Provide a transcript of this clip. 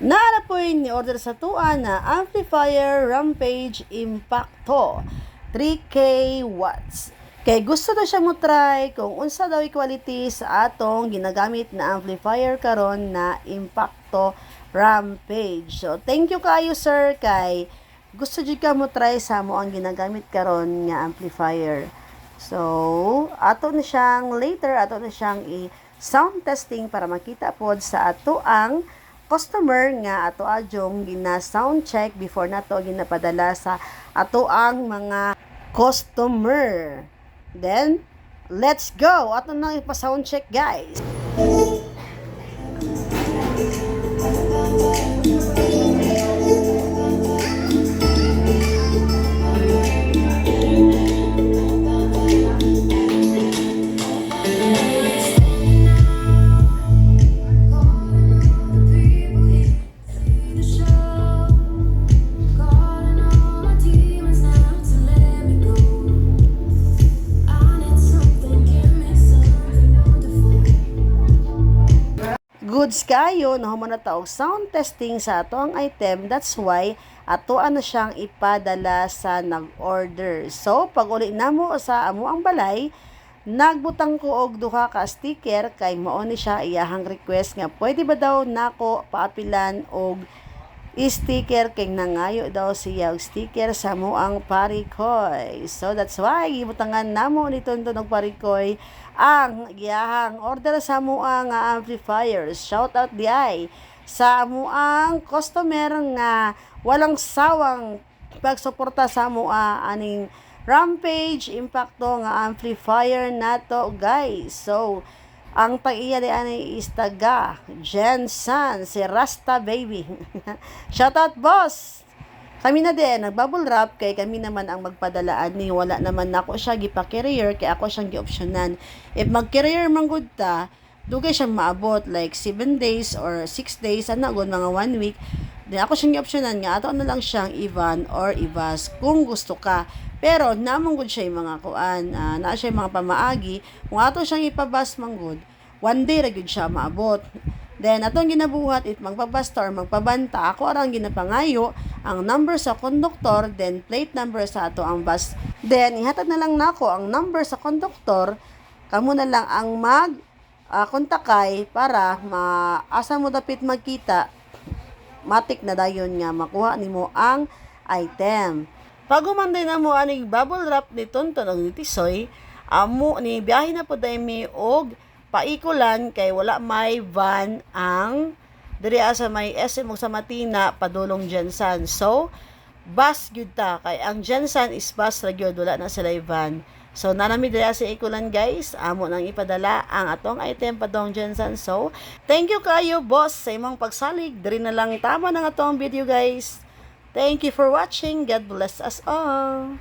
Naara po ni order sa tuan na amplifier Rampage Impacto 3K watts. Kay gusto daw siya mo try kung unsa daw quality sa atong ginagamit na amplifier karon na Impacto Rampage. So thank you kayo sir kay gusto jud ka mo try sa mo ang ginagamit karon nga amplifier. So ato na siyang later ato na siyang i-sound testing para makita pod sa ato ang customer nga ato adyong gina sound check before nato ginapadala sa ato ang mga customer. Then let's go. Ato nang ipa-sound check guys. Goods kayo, nahuman na taog sound testing sa ato ang item. That's why ato na siyang ipadala sa nag-order. So, pag uli na mo sa amo ang balay, nagbutang ko og duha ka sticker kay mao ni siya iyahang request nga pwede ba daw nako paapilan og sticker kay nangayo daw siya og sticker sa mo ang parikoy. So that's why gibutangan namo ni Tonton og parikoy ang giyahang order sa mo ang amplifiers. Shout out di ay sa mo ang customer nga walang sawang pagsuporta sa mo aning Rampage Impacto nga amplifier nato guys. So ang tag-iya di ani is taga Jensan, si Rasta Baby. Shout out boss. Kami na din nagbubble wrap kay kami naman ang magpadalaan ni wala naman nako siya gipa-carrier kay ako siyang gi-optionan. If mag-carrier man gud ta, dugay siyang maabot like 7 days or 6 days ana gud mga 1 week. Then ako siyang gi-optionan nga ato na lang siyang Ivan or Ivas kung gusto ka. Pero namang gud siya yung mga kuan, naa siya yung mga pamaagi, kung ato siyang ipabas manggod, 1 day ra gyud siya maabot. Then atong ginabuhat it magpabasta or magpabanta, ako arang ginapangayo ang number sa konduktor, then plate number sa ato ang bus. Then ihatag na lang nako ang number sa konduktor, kamo na lang ang mag kontakay para asa mo dapit magkita, matik na dayon nga makuha nimo ang item. Pag umanday na mo aning bubble wrap ni Tonton og ni Tisoy, amo ni biyahe na po dahil mi og paikulan kay wala may van ang diri sa may SM ug sa Matina padulong Jensan. So, bus gyud ta kay ang Jensan is bus ra gyud, wala na sila van. So, nanami diri sa ikulan guys, amo nang ipadala ang atong item padong Jensan. So, thank you kayo boss sa imong pagsalig. Diri na lang tama ng atong video guys. Thank you for watching. God bless us all.